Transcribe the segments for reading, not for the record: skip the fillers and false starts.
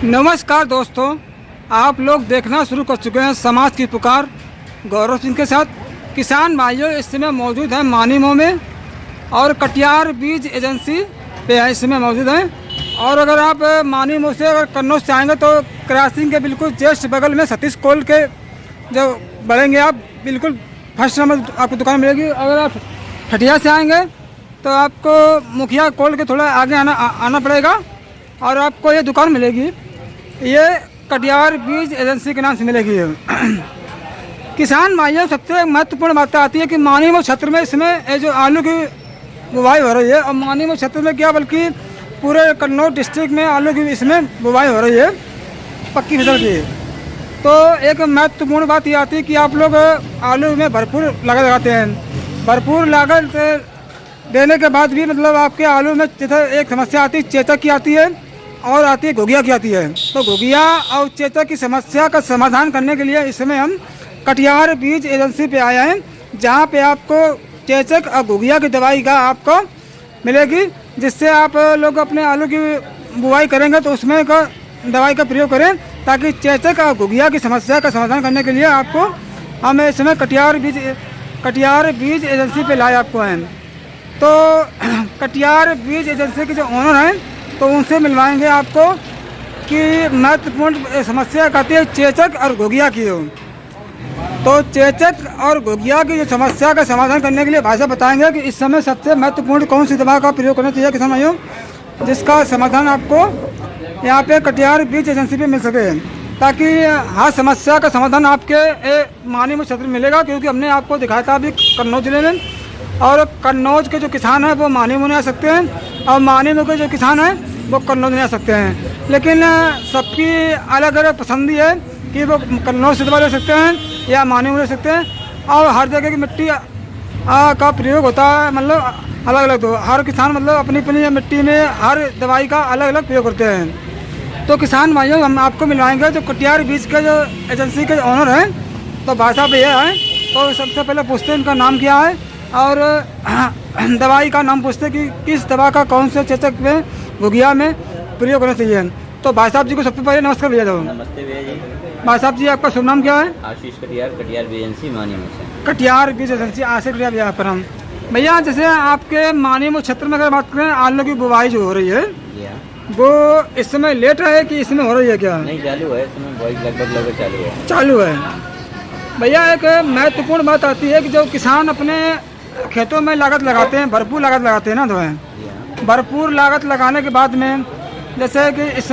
नमस्कार दोस्तों, आप लोग देखना शुरू कर चुके हैं समाज की पुकार गौरव सिंह के साथ। किसान भाइयों इस समय मौजूद हैं मानीमो में और कटियार बीज एजेंसी पे है इस समय मौजूद हैं। और अगर आप मानीमो से अगर कन्नौज से आएंगे तो क्रॉसिंग के बिल्कुल जस्ट बगल में सतीश कोल के जो बढ़ेंगे आप बिल्कुल फर्स्ट नंबर आपको दुकान मिलेगी। अगर आप ठठिया से आएंगे तो आपको मुखिया कोल के थोड़ा आगे आना पड़ेगा और आपको ये दुकान मिलेगी। ये कटियार बीज एजेंसी के नाम से मिलेगी। किसान भाइयों सबसे महत्वपूर्ण बात आती है कि मानीमो क्षेत्र में इसमें ये जो आलू की बुवाई हो रही है और मानीमो क्षेत्र में क्या बल्कि पूरे कन्नौज डिस्ट्रिक्ट में आलू की इसमें बुवाई हो रही है पक्की फसल की। तो एक महत्वपूर्ण बात ये आती है कि आप लोग आलू में भरपूर लागत लगाते हैं। भरपूर लागत देने के बाद भी मतलब आपके आलू में एक समस्या आती है चेचक की आती है और आती है घुघिया की आती है। तो घुघिया और चेचक की समस्या का समाधान करने के लिए इस समय हम कटियार बीज एजेंसी पे आए हैं, जहाँ पे आपको चेचक और घुघिया की दवाई का आपको मिलेगी, जिससे आप लोग अपने आलू की बुवाई करेंगे तो उसमें का दवाई का प्रयोग करें ताकि चेचक और घुघिया की समस्या का समाधान करने के लिए आपको हम इस समय कटियार बीज एजेंसी पे लाए आपको हैं। तो कटियार बीज एजेंसी के जो ओनर हैं तो उनसे मिलवाएंगे आपको कि महत्वपूर्ण समस्या कहती है चेचक और घुघिया की हो। तो चेचक और घुघिया की जो समस्या का समाधान करने के लिए भाई साहब बताएंगे कि इस समय सबसे महत्वपूर्ण कौन सी दवा का प्रयोग करना चाहिए किसान भाइयों, जिसका समाधान आपको यहाँ पे कटियार बीज एजेंसी पे मिल सके, ताकि हर समस्या का समाधान आपके मानीमो क्षेत्र में मिलेगा। क्योंकि हमने आपको दिखाया था अभी कन्नौज जिले में, और कन्नौज के जो किसान हैं वो मानीमो नहीं आ सकते हैं और मानीमो के जो किसान हैं वो कन्नौज नहीं आ सकते हैं। लेकिन सबकी अलग अलग पसंद है कि वो कन्नौज से दवा ले सकते हैं या मानीमो ले सकते हैं। और हर जगह की मिट्टी का प्रयोग होता है, मतलब अलग अलग। तो हर किसान मतलब अपनी अपनी मिट्टी में हर दवाई का अलग अलग प्रयोग करते हैं। तो किसान भाइयों हम आपको मिलवाएंगे जो कटियार बीज के जो एजेंसी के ओनर हैं, तो भाई साहब ये हैं। तो सबसे पहले पूछते हैं इनका नाम क्या है और दवाई का नाम पूछते कि किस दवा का कौन से चेचक में घुघिया में प्रयोग करना चाहिए। तो भाई साहब जी को सबसे पहले नमस्कार भैया। नमस्ते भैया जी। भाई साहब जी आपका शुभ नाम क्या है? आशीष कटियार बीज एजेंसी मानीमो से। कटियार बीज एजेंसी आशीष कटियार भैया पर हम भैया जैसे आपके मानीमो क्षेत्र में अगर बात करें आलू की बुवाई जो हो रही है वो इस समय लेट है कि इसमें हो रही है क्या? नहीं, चालू है, इस समय बुवाई लगभग चालू है। भैया एक महत्वपूर्ण बात आती है कि जो किसान अपने खेतों में लागत लगाते हैं, भरपूर लागत लगाते हैं ना, तो भरपूर लागत लगाने के बाद में जैसे कि इस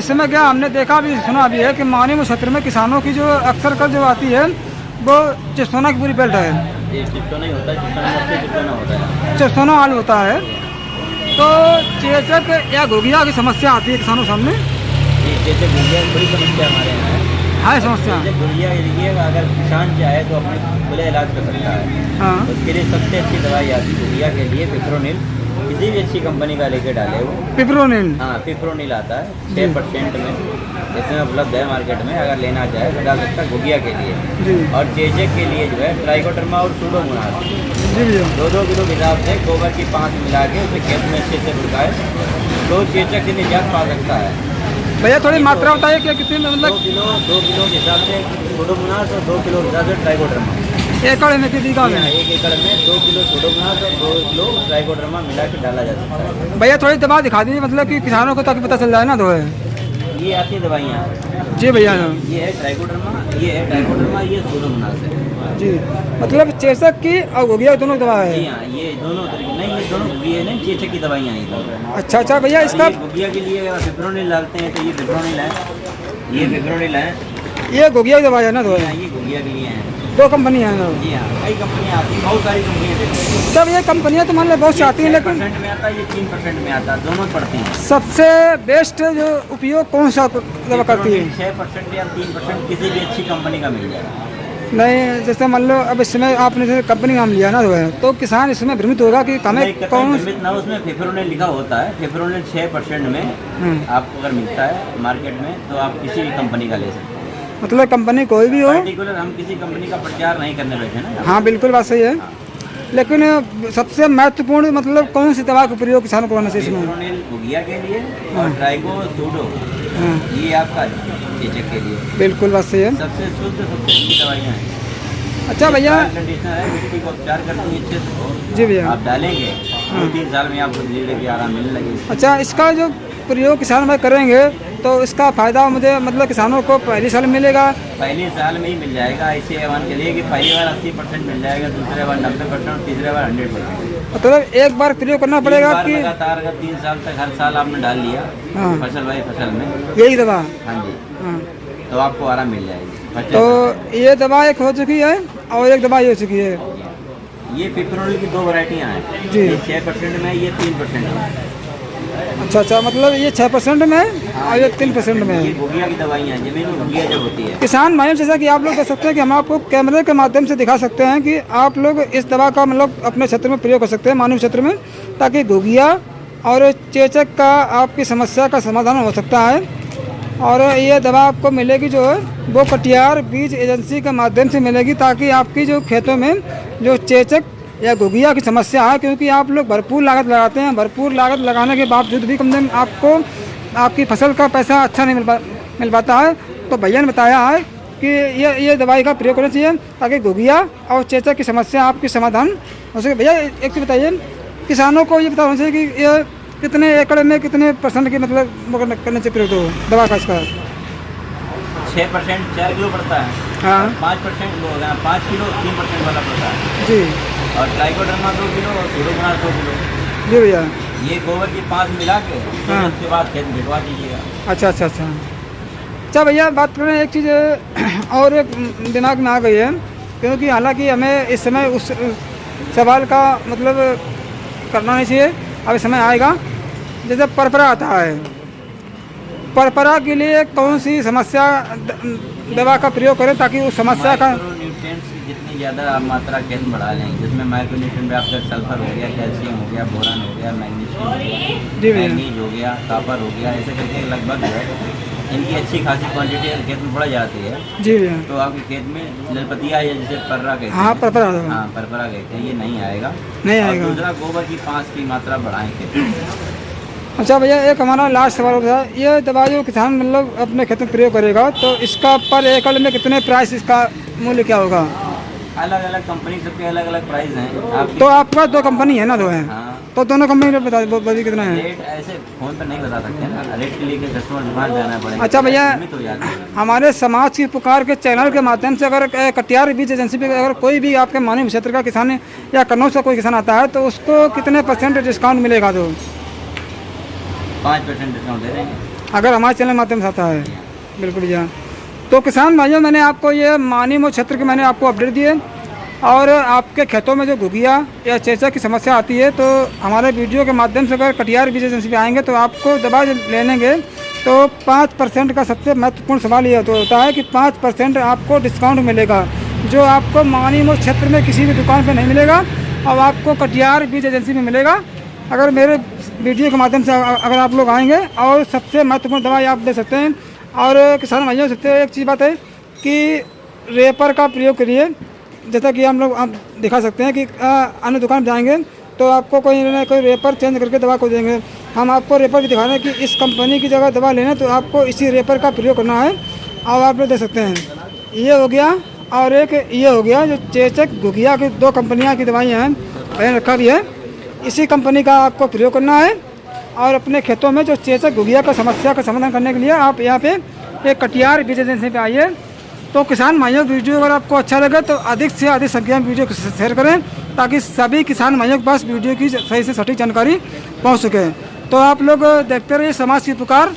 समय क्या हमने देखा भी सुना भी है कि मानीमो क्षेत्र में किसानों की जो अक्सर कर जो आती है वो चिसोना की पूरी बेल्ट है। चिसोना हाल होता है। तो चेचक या घुघिया की समस्या आती है किसानों के सामने। चेचक घुघिया बड़ी समस्या हमारे यहाँ है समस्या। घुघिया के लिए अगर किसान चाहे तो अपने खुले इलाज कर सकता है। हाँ, उसके लिए सबसे अच्छी दवाई आती है घुघिया के लिए पिप्रोनिल। किसी भी अच्छी कंपनी का लेके डाले वो पिप्रोनिल। हाँ, पिप्रोनिल आता है 6% में, इसमें उपलब्ध है मार्केट में। अगर लेना चाहे तो डाल सकता है घुघिया के लिए। और चेचक के लिए जो है ट्राइकोडर्मा और सूडोमोनास 2-2 किलो के हिसाब से गोबर की 5 मिला के उसे खेत में अच्छे से भुड़काए तो चेचक से निजात पा सकता है। भैया थोड़ी मात्रा बताइए कि कितने में, मतलब 2 किलो के हिसाब से सूडोमोनास और 2 किलो के हिसाब से ट्राइकोडर्मा। एकड़ में कितनी का है? 1 एकड़ में 2 किलो सूडोमोनास और 2 किलो ट्राइकोडर्मा मिला के डाला जा सकता है। भैया थोड़ी दवा दिखा दीजिए, मतलब कि किसानों को ताकि पता चल जाए ना। तो है ये आती दवाइयाँ जी भैया। ये है ट्राइकोडर्मा, ये है ट्राइकोडर्मा, ये सूडोमोनास है जी, मतलब चेचक की और घुघिया दोनों दवा है। जी हाँ, ये दोनों तरीके नहीं, ये दोनों ये नहीं चेचक की दवाइयाँ हैं दोनों। अच्छा भैया इसका घुघिया के लिए अगर पिप्रोनिल डालते हैं तो ये पिप्रोनिल है, ये पिप्रोनिल है, ये घुघिया की दवा है ना। तो ये घुघिया के लिए है। 2 कंपनी है ना। जी हाँ, कई कंपनियाँ आती हैं, बहुत सारी कंपनियाँ। सब ये कंपनियां तो मान लो बहुत सी आती हैं, लेकिन 6% में आता है, ये 3% में आता है, दोनों पड़ती हैं। सबसे बेस्ट जो उपयोग कौन सा दवा करती है? 6% या 3% किसी भी अच्छी कंपनी का मिल जाएगा। नहीं, जैसे मान लो अब इसमें आपने जैसे कंपनी नाम लिया ना, तो किसान इसमें भ्रमित होगा कि हमें कौन ना, उसमें पिप्रोनिल लिखा होता है। पिप्रोनिल 6% में आपको अगर मिलता है मार्केट में तो आप किसी भी कंपनी का ले सकते हैं। मतलब कंपनी कोई भी हो, पर्टिकुलर हम किसी कंपनी का प्रचार नहीं करने बैठे ना। हाँ बिल्कुल बात सही है। लेकिन सबसे महत्वपूर्ण मतलब कौन सी दवा का प्रयोग किसानों को करना चाहिए इसमें? फिप्रोनिल घुगिया के लिए और ट्राइको सूडो हाँ ये आपका चेचक के लिए बिल्कुल बात सही है। सबसे शुद्ध सबसे अच्छी दवाइयाँ हैं। अच्छा भैया, कंडीशनर है, मिट्टी को उपचार करती है अच्छे से। जी भैया। आप डालेंगे 2-3 साल में आपको धीरे धीरे आराम मिलने लगेगा। अच्छा, इसका जो प्रयोग किसान भाई करेंगे तो इसका फायदा मुझे मतलब किसानों को पहली साल मिलेगा? पहले साल में ही मिल जाएगा। ऐसे मान के लिए कि पहली बार 80% मिल जाएगा, दूसरे बार 90% और तीसरे बार 100%। मतलब एक बार प्रयोग करना पड़ेगा कि लगातार अगर 3 साल तक हर साल आपने डाल लिया हाँ। फसल बाई फसल में यही दवा? हाँ जी, हाँ। तो आपको आराम मिल जाएगी। तो ये दवा एक हो चुकी है और एक दवा ये हो चुकी है। ये फिप्रोनिल की 2 वैरायटियाँ हैं जी। ये 6% में, ये 3% में। अच्छा, मतलब ये 6% में है और ये 3% में ये है। घुगिया की दवाइयाँ हैं, जमीन में घुगिया जब होती है। किसान भाइयों, जैसा कि आप लोग देख सकते हैं कि हम आपको कैमरे के माध्यम से दिखा सकते हैं कि आप लोग इस दवा का मतलब अपने क्षेत्र में प्रयोग कर सकते हैं, मानव क्षेत्र में, ताकि घुगिया और चेचक का आपकी समस्या का समाधान हो सकता है। और ये दवा आपको मिलेगी जो है वो कटियार बीज एजेंसी के माध्यम से मिलेगी, ताकि आपकी जो खेतों में जो चेचक या घुगिया की समस्या है, क्योंकि आप लोग भरपूर लागत लगाते हैं, भरपूर लागत लगाने के बावजूद भी कम से कम आपको आपकी फसल का पैसा अच्छा नहीं मिल पाता है। तो भैया ने बताया है कि ये दवाई का प्रयोग करना चाहिए ताकि घुगिया और चेचक की समस्या आपकी समाधान हो सके। भैया एक चीज़ बताइए, किसानों को ये बताना चाहिए कि ये कितने एकड़ में कितने % की मतलब करना चाहिए प्रयोग तो दवा का इसका? 6% 4 किलो पड़ता है। हाँ 5% हो गया 5 किलो 3% वाला पड़ता है जी। और ट्राइकोडर्मा 2 किलो और सूडोमोनास 2 किलो। जी भैया। ये गोबर की 5 मिला के हाँ। उसके बाद खेत भिजवा दीजिएगा। अच्छा अच्छा अच्छा अच्छा भैया, बात करें एक चीज़ और एक दिमाग में आ गई है, क्योंकि हालांकि हमें इस समय उस सवाल का मतलब करना नहीं चाहिए, अब इस समय आएगा। जैसे परपरा आता है, परपरा के लिए कौन सी समस्या दवा का प्रयोग करें ताकि उस समस्या का माइक्रोन्यूट्रिएंट्स की जितनी ज़्यादा आप मात्रा खेत में बढ़ा लेंगे, जिसमें माइक्रोन्यूट्रिएंट में आपका सल्फर हो गया, कैल्शियम हो गया, बोरान हो गया, मैग्नीशियम हो गया, जी भैया। मैंगनीज हो गया, कॉपर हो गया, ऐसे करके लगभग जो है इनकी अच्छी खासी क्वांटिटी खेत में बढ़ जाती है। जी भैया। तो आपके खेत में जलपतिया या जैसे पर्रा कहते हैं, हाँ परपरा, हाँ परपरा कहते हैं, ये नहीं आएगा। नहीं और आएगा। दूसरा गोबर की 5 की मात्रा बढ़ाएं खेत में। अच्छा भैया, एक हमारा लास्ट सवाल होता है, ये दवा जो किसान मतलब अपने खेत में प्रयोग करेगा तो इसका पर एकड़ में कितने प्राइस, इसका मूल्य क्या होगा? अलग अलग कंपनी सबके अलग अलग प्राइस हैं। आप तो आपका 2 कंपनी है ना, 2 है, हाँ तो दोनों कंपनी में बताइए कितना है? रेट ऐसे फोन पर नहीं बता सकते ना, रेट के लिए कस्टमर दुकान जाना पड़ेगा। अच्छा भैया, सीमित हो जाती है। हमारे समाज की पुकार के चैनल के माध्यम से अगर कटियार बीज एजेंसी पे अगर कोई भी आपके मानव क्षेत्र का किसान या कन्नौज से कोई किसान आता है तो उसको कितने % डिस्काउंट मिलेगा? तो 5% डिस्काउंट दे देंगे अगर हमारे चैनल के माध्यम से आता है। बिल्कुल भैया। तो किसान भाइयों, मैंने आपको ये मानीमो क्षेत्र के मैंने आपको अपडेट दिए, और आपके खेतों में जो घुगिया या चेचक की समस्या आती है तो हमारे वीडियो के माध्यम से अगर कटियार बीज एजेंसी पे आएंगे तो आपको दवा लेनेंगे तो 5% का सबसे महत्वपूर्ण सवाल ये होता है कि 5% आपको डिस्काउंट मिलेगा, जो आपको मानीमो क्षेत्र में किसी भी दुकान पे नहीं मिलेगा और आपको कटियार बीज एजेंसी में मिलेगा। अगर मेरे वीडियो के माध्यम से अगर आप लोग आएंगे, और सबसे महत्वपूर्ण दवाई आप दे सकते हैं। और किसान भाइयों से एक चीज़ बात है कि रेपर का प्रयोग करिए, जैसा कि हम लोग आप दिखा सकते हैं कि अन्य दुकान जाएंगे तो आपको कोई ना कोई रेपर चेंज करके दवा को देंगे। हम आपको रेपर भी दिखा रहे हैं कि इस कंपनी की जगह दवा लेना तो आपको इसी रेपर का प्रयोग करना है, और आप लोग देख सकते हैं ये हो गया, और एक ये हो गया जो चेचक घुगिया की 2 कंपनियाँ की दवाइयाँ हैं, मैंने रखा भी है। इसी कंपनी का आपको प्रयोग करना है, और अपने खेतों में जो चेचक घुगिया का समस्या का समाधान करने के लिए आप यहाँ पे एक कटियार बीज एजेंसी पे आइए। तो किसान भाइयों, वीडियो अगर आपको अच्छा लगे तो अधिक से अधिक संख्या में वीडियो को शेयर करें, ताकि सभी किसान भाइयों के पास वीडियो की सही से सटीक जानकारी पहुँच सके। तो आप लोग देखते रहिए समाज की पुकार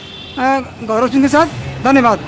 गौरव सिंह के साथ। धन्यवाद।